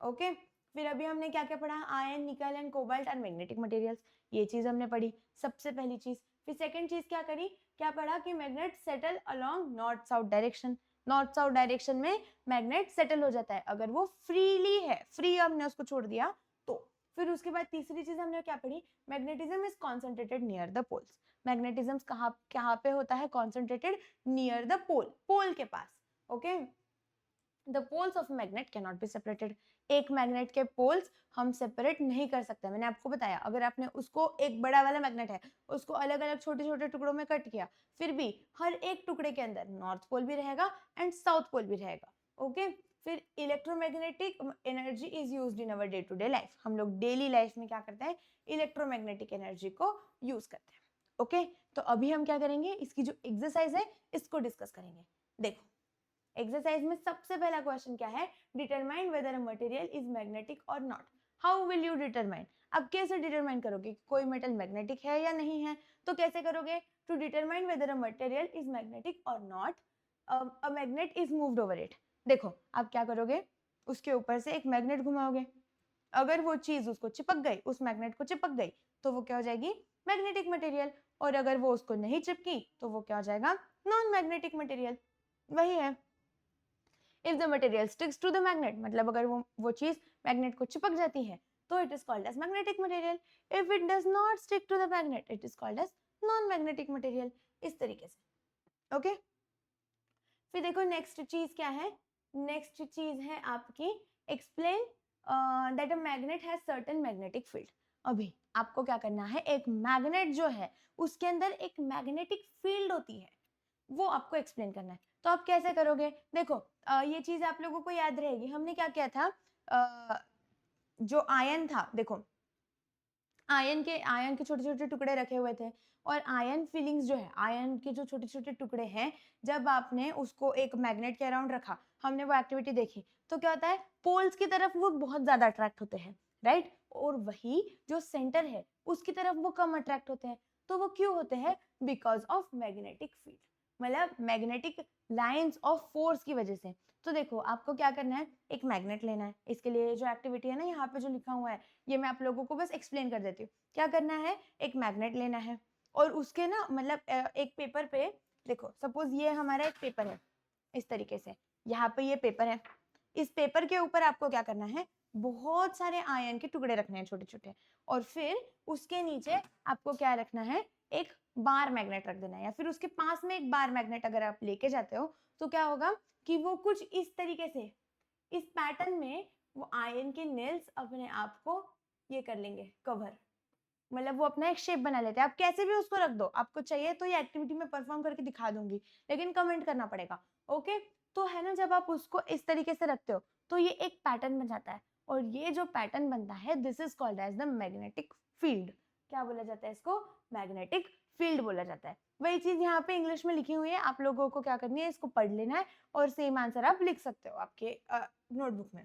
ओके फिर अभी हमने क्या क्या पढ़ा, आयरन, निकल and cobalt and magnetic materials, ये चीज हमने पढ़ी सबसे पहली चीज। फिर सेकंड चीज क्या करी, क्या पढ़ा कि magnet settle along north south direction. North south direction में मैग्नेट सेटल हो जाता है अगर वो फ्रीली है, फ्री हमने उसको छोड़ दिया तो। फिर उसके बाद तीसरी चीज हमने क्या पढ़ी, magnetism is concentrated near the poles. Magnetism कहाँ पे होता है, concentrated near the pole, pole के पास। Okay the poles of magnet can not be separated. एक मैग्नेट के पोल्स हम सेपरेट नहीं कर सकते। मैंने आपको बताया, अगर आपने उसको, एक बड़ा वाला मैग्नेट है, उसको अलग अलग छोटे छोटे टुकड़ों में कट किया, फिर भी हर एक टुकड़े के अंदर नॉर्थ पोल भी रहेगा एंड साउथ पोल भी रहेगा। ओके, फिर electromagnetic energy is used in our day to day life. हम लोग डेली लाइफ में क्या करते हैं, इलेक्ट्रोमैग्नेटिक एनर्जी को यूज करते हैं। ओके, तो अभी हम क्या करेंगे, इसकी जो एक्सरसाइज है इसको डिस्कस करेंगे। देखो, एक्सरसाइज में सबसे पहला क्वेश्चन क्या है, determine whether a material is magnetic और not. How will you determine, अब कैसे डिटरमाइन करोगे कि कोई मेटल मैग्नेटिक है या नहीं है? तो कैसे करोगे, to determine whether a material is magnetic और not, a magnet is moved over it. देखो, आप क्या करोगे, उसके ऊपर से एक मैग्नेट घुमाओगे, अगर वो चीज उसको चिपक गई, उस मैग्नेट को चिपक गई, तो वो क्या हो जाएगी, मैग्नेटिक मटेरियल। और अगर वो उसको नहीं चिपकी तो वो क्या हो जाएगा, नॉन मैग्नेटिक मटेरियल। वही है, if the material sticks to the magnet, मतलब अगर वो चीज मैग्नेट को चिपक जाती है तो it is called as magnetic material. If it does not stick to the magnet it is called as non magnetic material. इस तरीके से। ओके, फिर देखो नेक्स्ट चीज क्या है, नेक्स्ट चीज है आपकी explain that a magnet has certain magnetic field. अभी आपको क्या करना है, एक मैग्नेट जो है उसके अंदर एक मैग्नेटिक फील्ड होती है, वो आपको एक्सप्लेन करना है। तो आप कैसे करोगे, देखो ये चीज आप लोगों को याद रहेगी, हमने क्या किया था, जो आयन था, देखो आयन के छोटे छोटे टुकड़े रखे हुए थे, और आयन फीलिंग्स जो है, आयन के जो छोटे छोटे टुकड़े हैं, जब आपने उसको एक मैग्नेट के अराउंड रखा, हमने वो एक्टिविटी देखी, तो क्या होता है, पोल्स की तरफ वो बहुत ज्यादा अट्रैक्ट होते हैं, राइट, और वही जो सेंटर है उसकी तरफ वो कम अट्रैक्ट होते हैं। तो वो क्यों होते हैं, बिकॉज ऑफ मैग्नेटिक फील्ड, मतलब मैग्नेटिक लाइंस ऑफ फोर्स की वजह से। तो देखो, आपको क्या करना है, एक मैग्नेट लेना है, इसके लिए जो एक्टिविटी है ना, यहाँ पे जो लिखा हुआ है, ये मैं आप लोगों को बस एक्सप्लेन कर देती हूँ। क्या करना है, एक मैग्नेट लेना है, और उसके ना, मतलब एक पेपर पे, देखो सपोज ये हमारा एक पेपर है, इस तरीके से, यहाँ पे ये पेपर है, इस पेपर के ऊपर आपको क्या करना है, बहुत सारे आयन के टुकड़े रखने हैं छोटे छोटे, और फिर उसके नीचे आपको क्या रखना है, एक बार मैग्नेट रख देना है, या फिर उसके पास में एक बार मैग्नेट अगर आप लेके जाते हो, तो क्या होगा कि वो कुछ इस तरीके से, इस पैटर्न में वो आयन के नेल्स अपने आप को ये कर लेंगे कवर, मतलब वो अपना एक शेप बना लेते हैं। आप कैसे भी उसको रख दो, आपको चाहिए तो ये एक्टिविटी में परफॉर्म करके दिखा दूंगी, लेकिन कमेंट करना पड़ेगा। ओके, तो है ना, जब आप उसको इस तरीके से रखते हो तो ये एक पैटर्न बन जाता है, और ये जो पैटर्न बनता है this is called as the magnetic field. क्या बोला जाता है इसको, मैग्नेटिक फील्ड बोला जाता है। वही चीज यहाँ पे इंग्लिश में लिखी हुई है, आप लोगों को क्या करनी है, इसको पढ़ लेना है, और सेम आंसर आप लिख सकते हो आपके नोटबुक में।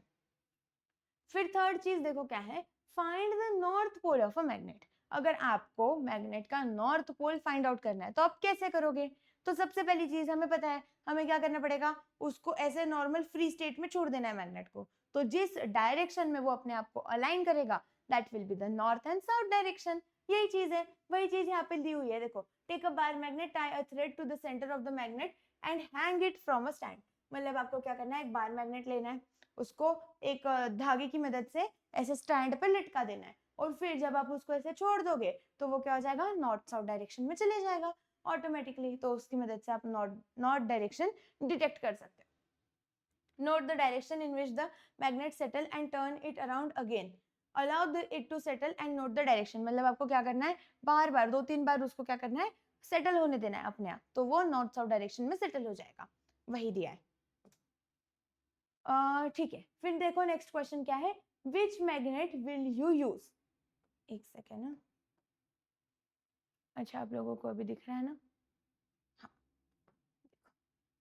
फिर थर्ड चीज देखो क्या है, find the north pole of a magnet. अगर आपको मैग्नेट का नॉर्थ पोल फाइंड आउट करना है तो आप कैसे करोगे, तो सबसे पहली चीज हमें पता है, हमें क्या करना पड़ेगा, उसको ऐसे नॉर्मल फ्री स्टेट में छोड़ देना है मैग्नेट को, तो जिस डायरेक्शन में वो अपने आप को अलाइन करेगा that will be the north and south direction. यही चीज है, वही चीज यहाँ पे दी हुई है, देखो, take a bar magnet, tie a thread to the centre of the magnet and hang it from a stand. मतलब आपको क्या करना है, एक बार मैग्नेट लेना है, उसको एक धागे की मदद से ऐसे स्टैंड पे लटका देना है, और फिर जब आप उसको ऐसे छोड़ दोगे तो वो क्या हो जाएगा, नॉर्थ साउथ डायरेक्शन में चले जाएगा ऑटोमेटिकली। तो उसकी मदद से आप नॉर्थ डायरेक्शन डिटेक्ट कर सकते हैं। Note the direction in which the magnet settle and turn it around again, allow it to settle and note the direction. मतलब आपको क्या करना है, बार बार 2-3 बार उसको क्या करना है, सेटल होने देना है अपने आप, तो वो नॉर्थ साउथ डायरेक्शन में सेटल हो जाएगा। वही दिया है। ठीक है, फिर देखो नेक्स्ट क्वेश्चन क्या है, विच मैग्नेट विल यू यूज। एक सेकेंड ना, अच्छा आप लोगों को अभी दिख रहा है ना, हाँ,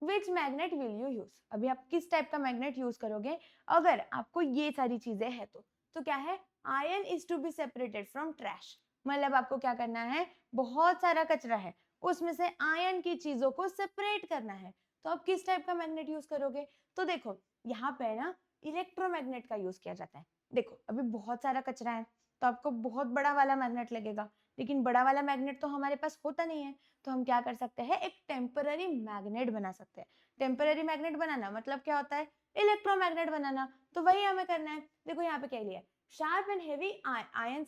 विच मैग्नेट विल यू यूज, अभी आप किस टाइप का मैग्नेट यूज करोगे अगर आपको ये सारी चीजें है तो क्या है, iron is to be separated from trash. मतलब आपको क्या करना है, बहुत सारा कचरा है, उसमें से आयन की चीजों को सेपरेट करना है, तो आप किस टाइप का मैग्नेट यूज करोगे। तो देखो यहाँ पे ना इलेक्ट्रोमैग्नेट का यूज किया जाता है। देखो अभी बहुत सारा कचरा है, तो आपको बहुत बड़ा वाला मैग्नेट लगेगा, लेकिन बड़ा वाला मैग्नेट तो हमारे पास होता नहीं है, तो हम क्या कर सकते हैं, एक टेम्पररी मैग्नेट बना सकते हैं। टेम्पररी मैग्नेट बनाना मतलब क्या होता है, इलेक्ट्रोमैग्नेट बनाना। तो वही हमें करना है। देखो यहाँ पे क्या लिया, sharp and heavy iron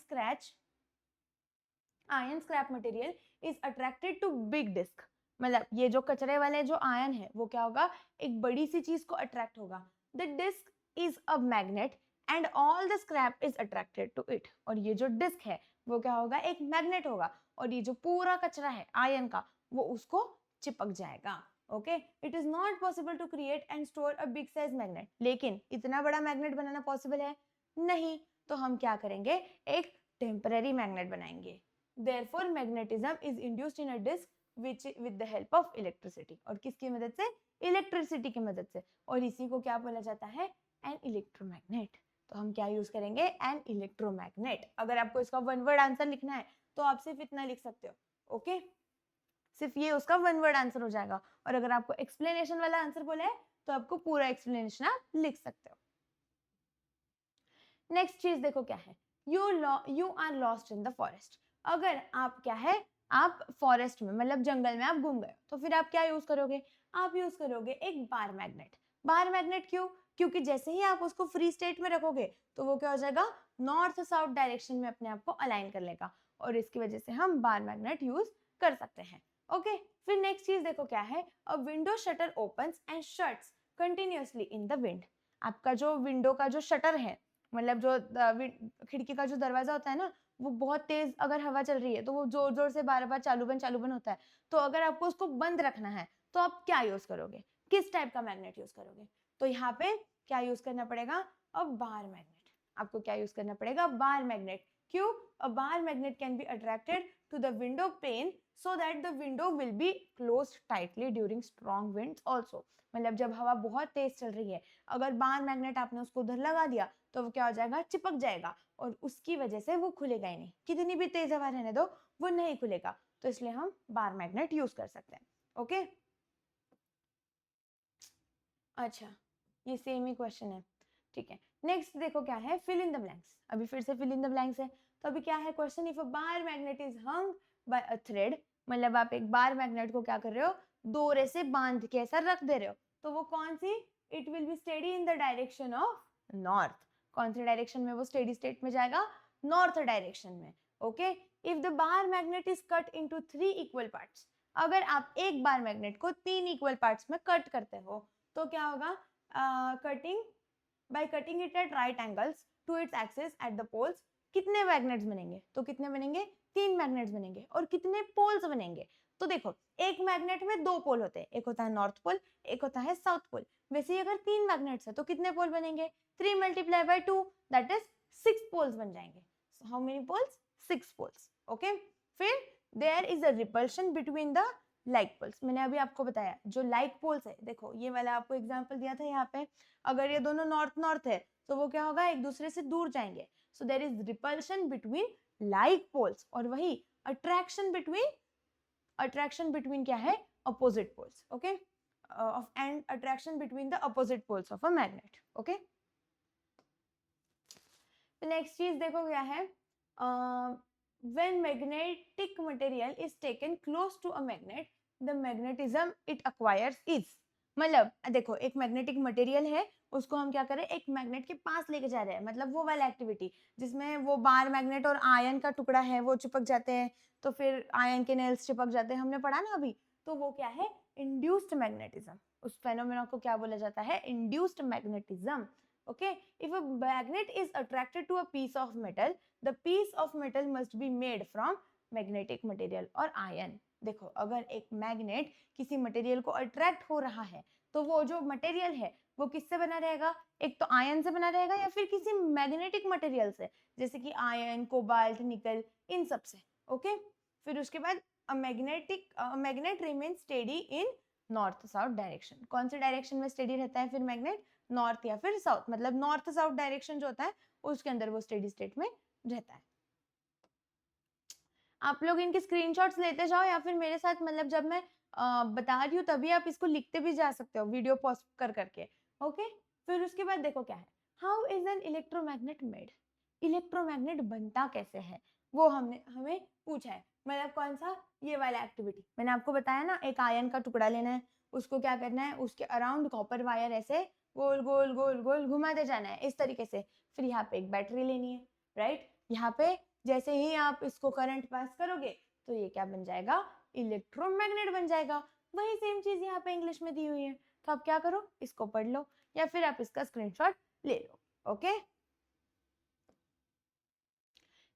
scrap material is attracted to big disc. मतलब ये जो कचरे वाले जो आयन है वो क्या होगा, एक बड़ी सी चीज को अट्रैक्ट होगा, the disc is a magnet and all the scrap is attracted to it. और ये जो डिस्क है वो क्या होगा, एक मैग्नेट होगा, और ये जो पूरा कचरा है आयन का वो उसको चिपक जाएगा। Okay, it is not possible to create and store a big size magnet. लेकिन इतना बड़ा मैग्नेट बनाना पॉसिबल है नहीं, तो हम क्या करेंगे, एक टेम्पररी मैग्नेट बनाएंगे। Therefore magnetism is induced in a disc which with the help of electricity. और किसकी मदद से, इलेक्ट्रिसिटी की मदद से। और इसी को क्या बोला जाता है, एन इलेक्ट्रोमैग्नेट। तो हम क्या यूज करेंगे, एन इलेक्ट्रोमैग्नेट। अगर आपको इसका वन वर्ड आंसर लिखना है तो आप सिर्फ इतना लिख सकते हो। ओके, सिर्फ ये उसका वन वर्ड आंसर हो जाएगा। और अगर आपको एक्सप्लेनेशन वाला आंसर बोला है तो आपको पूरा एक्सप्लेनेशन आप लिख सकते हो। नेक्स्ट चीज देखो क्या है, you are lost in the forest. अगर आप क्या है, आप फॉरेस्ट में मतलब जंगल में आप घूम गए, तो फिर आप क्या यूज करोगे, आप यूज करोगे एक बार मैग्नेट। बार मैग्नेट क्यों, क्योंकि जैसे ही आप उसको फ्री स्टेट में रखोगे तो वो क्या हो जाएगा, नॉर्थ साउथ डायरेक्शन में अपने आप को अलाइन कर लेगा, और इसकी वजह से हम बार मैग्नेट यूज कर सकते हैं। ओके, फिर नेक्स्ट चीज देखो क्या है, अ window shutter opens and shuts continuously in the wind. आपका जो विंडो का जो शटर है, मतलब जो खिड़की का जो दरवाजा होता है ना, वो बहुत तेज अगर हवा चल रही है तो वो जोर जोर से बार बार चालू बंद होता है। तो अगर आपको उसको बंद रखना है तो आप क्या यूज करोगे, किस टाइप का मैग्नेट यूज करोगे, तो यहाँ पे क्या यूज करना पड़ेगा, अब बार मैग्नेट। आपको क्या यूज करना पड़ेगा, बार मैग्नेट। क्यों, a bar magnet can be attracted to the window pane so that the window will be closed tightly during strong winds also. मतलब जब हवा बहुत तेज चल रही है, अगर बार मैग्नेट आपने उसको उधर लगा दिया तो वो क्या हो जाएगा, चिपक जाएगा, और उसकी वजह से वो खुलेगा ही नहीं, कितनी भी तेज हवा रहने दो वो नहीं खुलेगा। तो इसलिए हम बार मैग्नेट यूज कर सकते हैं। ओके, अच्छा, ये सेम ही क्वेश्चन है, ठीक है। नेक्स्ट देखो क्या है, फिल इन द ब्लैंक्स। अभी फिर से फिल इन द ब्लैंक्स है। तो अभी क्या है question, if a bar magnet is hung by a thread, मतलब आप एक बार मैग्नेट को क्या कर रहे हो, डोरे से बांध के ऐसा रख दे रहे हो, तो वो कौन सी, it will be steady in the direction of north. कौन सी डायरेक्शन में वो स्टेडी स्टेट में जाएगा, नॉर्थ डायरेक्शन में। Okay, if the bar magnet is cut into 3 equal parts. अगर आप एक बार मैग्नेट को 3 इक्वल पार्ट्स में कट करते हो तो क्या होगा, cutting by cutting it at right angles to its axis at the poles, कितने मैग्नेट्स बनेंगे, तो कितने बनेंगे, 3 मैग्नेट्स बनेंगे। और कितने पोल्स बनेंगे, तो देखो एक मैग्नेट में 2 पोल होते हैं, एक होता है नॉर्थ पोल, एक होता है साउथ पोल। वैसे ही अगर 3 मैग्नेट्स है तो कितने पोल बनेंगे, 3 multiply by 2 that is 6 poles बन जाएंगे। How many poles, 6 poles. Okay, फिर there is a repulsion between the like poles. मैंने अभी आपको बताया जो लाइक पोल्स है, देखो ये वाला आपको एग्जांपल दिया था यहाँ पे, अगर ये दोनों नॉर्थ नॉर्थ है तो वो क्या होगा, एक दूसरे से दूर जाएंगे। So there is repulsion between like poles, और वही अट्रैक्शन बिटवीन क्या है, opposite poles. Okay, and attraction between the opposite poles of a magnet. Okay, next चीज देखो क्या है, when magnetic material is taken close to a magnet the magnetism it acquires is, मतलब देखो एक मैग्नेटिक मटेरियल है, उसको हम क्या करें, एक मैग्नेट के पास लेके जा रहे हैं, मतलब वो वाला एक्टिविटी जिसमें वो बार मैग्नेट और आयन का टुकड़ा है वो चिपक जाते हैं, तो फिर आयन के नेल्स चिपक जाते हैं, हमने पढ़ा ना अभी। तो वो क्या है, इंड्यूस्ड मैग्नेटिज्म। उस फेनोमेना को क्या बोला जाता है, induced magnetism. Okay, if a magnet is attracted to a piece of metal the piece of metal must be made from magnetic material और iron। देखो अगर एक मैग्नेट किसी मटेरियल को अट्रैक्ट हो रहा है तो वो जो मटेरियल है वो किससे बना रहेगा, एक तो आयन से बना रहेगा या फिर किसी मैग्नेटिक मटेरियल से, जैसे कि आयन, कोबाल्ट, निकल, इन सब से। ओके, फिर उसके बाद मैग्नेट रिमेन स्टेडी इन नॉर्थ साउथ डायरेक्शन। कौन से डायरेक्शन में स्टेडी रहता है फिर मैग्नेट, नॉर्थ या फिर साउथ, मतलब नॉर्थ साउथ डायरेक्शन जो होता है उसके अंदर वो स्टेडी स्टेट में रहता है। आप लोग इनके स्क्रीनशॉट्स लेते जाओ या फिर मेरे साथ, मतलब जब मैं बता रही हूँ तभी आप इसको लिखते भी जा सकते हो वीडियो पॉज कर करके। ओके, फिर उसके बाद देखो क्या है, how is an electromagnet made. Electromagnet बनता कैसे है वो हमने हमें पूछा है, मतलब कौन सा, ये वाला एक्टिविटी मैंने आपको बताया ना, एक आयन का टुकड़ा लेना है, उसको क्या करना है, उसके अराउंड कॉपर वायर ऐसे गोल गोल गोल गोल घुमाते जाना है इस तरीके से। फिर यहाँ पे एक बैटरी लेनी है, राइट, यहाँ पे जैसे ही आप इसको करंट पास करोगे तो ये क्या बन जाएगा, इलेक्ट्रोमैग्नेट बन जाएगा। वही सेम चीज यहाँ पे इंग्लिश में दी हुई है, तो आप क्या करो, इसको पढ़ लो। या फिर आप इसका स्क्रीनशॉट ले लो। ओके,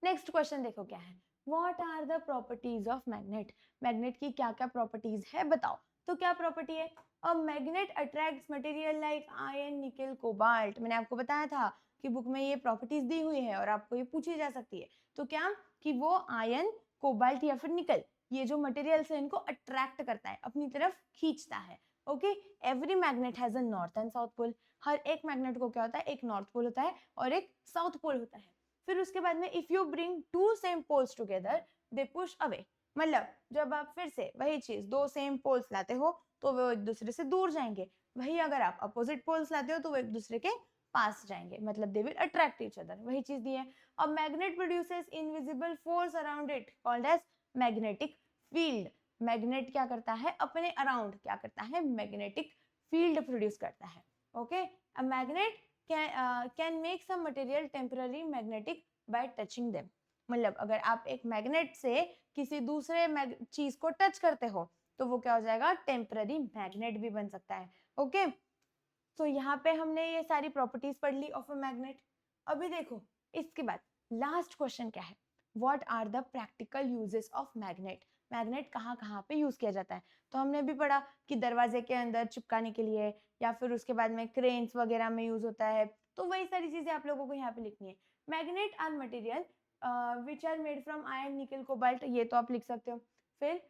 नेक्स्ट क्वेश्चन देखो क्या है, what are the properties of magnet. Magnet की क्या क्या प्रॉपर्टीज है बताओ। तो क्या प्रॉपर्टी है, a magnet attracts material like iron nickel cobalt. मैंने आपको बताया था कि बुक में ये प्रॉपर्टीज दी हुई है और आपको ये पूछी जा सकती है। तो क्या कि वो आयरन, कोबाल्ट या फिर निकल, ये जो मटेरियल्स है इनको अट्रैक्ट करता है, अपनी तरफ खींचता है। Okay, every magnet has a north and south pole. हर एक मैग्नेट को क्या होता है, एक नॉर्थ पोल होता है और एक साउथ पोल होता है। फिर उसके बाद में if you bring two same poles together they push away. मतलब जब आप फिर से वही चीज दो सेम पोल्स लाते हो तो वो एक दूसरे से दूर जाएंगे, वही अगर आप अपोजिट पोल्स लाते हो तो वो एक दूसरे के पास जाएंगे, मतलब they will attract each other, वही चीज दी है। A magnet produces invisible force around it called as magnetic field. Magnet क्या करता है, अपने अराउंड क्या करता है, मैग्नेटिक फील्ड प्रोड्यूस करता है। Okay, a magnet can make some material temporary magnetic by touching them. मतलब अगर आप एक मैग्नेट से किसी दूसरे चीज को टच करते हो तो वो क्या हो जाएगा, टेम्पररी मैग्नेट भी बन सकता है। ओके, तो यहाँ पे हमने ये सारी प्रॉपर्टीज पढ़ ली ऑफ अ मैग्नेट। अभी देखो इसके बाद लास्ट क्वेश्चन क्या है, what are the practical uses of magnet. Magnet कहाँ कहाँ पे यूज किया जाता है। तो हमने भी पढ़ा कि दरवाजे के अंदर चिपकाने के लिए, या फिर उसके बाद में क्रेन्स वगैरह में यूज होता है। तो वही सारी चीजें आप लोगों को यहाँ पे लिखनी है। Magnet are material which are made from iron nickel cobalt, ये तो आप लिख सकते हो। फिर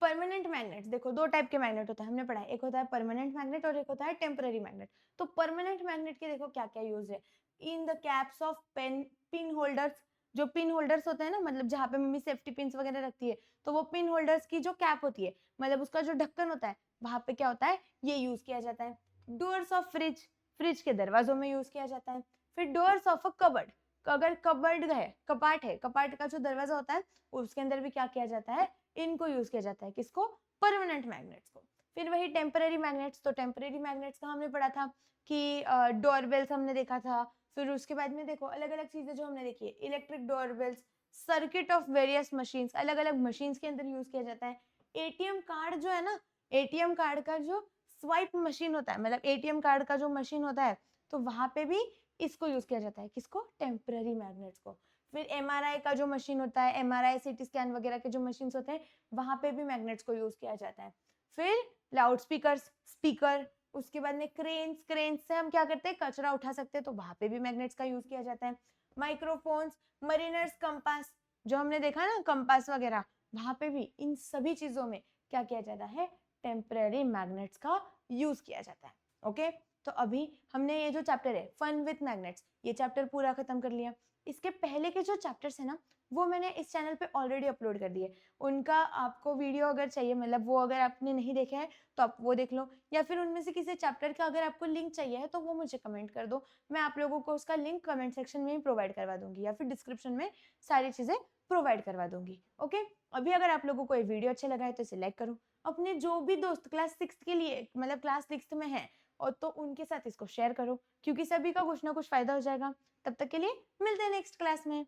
परमानेंट मैग्नेट, देखो दो टाइप के मैग्नेट होता है, हमने पढ़ा है, एक होता है परमानेंट मैग्नेट और एक होता है टेम्पररी मैग्नेट। तो परमानेंट मैग्नेट के देखो क्या क्या यूज है, in the caps of pen pin holders. जो पिन होल्डर्स होते हैं ना, मतलब जहाँ पे मम्मी सेफ्टी पिन्स वगैरह रखती है, तो वो पिन होल्डर्स की जो कैप होती है, मतलब उसका जो ढक्कन होता है, वहां पे क्या होता है, ये यूज किया जाता है। डोर्स ऑफ फ्रिज, फ्रिज के दरवाजों में यूज किया जाता है। फिर डोर्स ऑफ अ कबर्ड, अगर कबर्ड है, कपाट है, कपाट का जो दरवाजा होता है उसके अंदर भी क्या किया जाता है, इनको यूज किया जाता है, किसको, परमानेंट मैग्नेट्स को। फिर वही टेम्पररी मैग्नेट्स, तो टेम्पररी मैग्नेट्स का हमने पढ़ा था कि डोरबेल्स हमने देखा था। फिर उसके बाद में देखो अलग अलग चीजें जो हमने देखी है, electric doorbells, circuit of various machines, अलग अलग मशीन्स के अंदर यूज किया जाता है। एटीएम कार्ड जो है ना, एटीएम कार्ड का जो स्वाइप मशीन होता है, मतलब एटीएम कार्ड का जो मशीन होता है, तो वहां पे भी इसको यूज किया जाता है, किसको, टेम्पररी मैग्नेट्स को। फिर एमआरआई का जो मशीन होता है, एमआरआई सीटी स्कैन वगैरह के जो मशीन होते हैं, वहां पे भी मैग्नेट्स को यूज किया जाता है। फिर लाउड स्पीकर्स, स्पीकर, उसके बाद में क्रेन्स, क्रेन्स से हम क्या करते हैं, कचरा उठा सकते हैं, तो वहां पे भी मैग्नेट्स का यूज किया जाता है। माइक्रोफोन्स, मरीनर्स कंपास, जो हमने देखा ना कंपास वगैरह, वहां पे भी इन सभी चीजों में क्या किया जाता है, टेम्पररी मैग्नेट्स का यूज किया जाता है। ओके, तो अभी हमने ये जो चैप्टर है फन विथ मैग्नेट्स, ये चैप्टर पूरा खत्म कर लिया। इसके पहले के जो चैप्टर्स है ना, वो मैंने इस चैनल पे ऑलरेडी अपलोड कर दिए। उनका आपको वीडियो अगर चाहिए, मतलब वो अगर आपने नहीं देखे हैं तो आप वो देख लो, या फिर उनमें से किसी चैप्टर का अगर आपको लिंक चाहिए है तो वो मुझे कमेंट कर दो, मैं आप लोगों को उसका लिंक कमेंट सेक्शन में ही प्रोवाइड करवा दूंगी, या फिर डिस्क्रिप्शन में सारी चीजें प्रोवाइड करवा दूंगी। ओके, अभी अगर आप लोगों को ये वीडियो अच्छा लगा है तो इसे लाइक करो, अपने जो भी दोस्त क्लास 6 के लिए, मतलब क्लास 6 में है, और तो उनके साथ इसको शेयर करो, क्योंकि सभी का कुछ ना कुछ फायदा हो जाएगा। तब तक के लिए मिलते हैं नेक्स्ट क्लास में।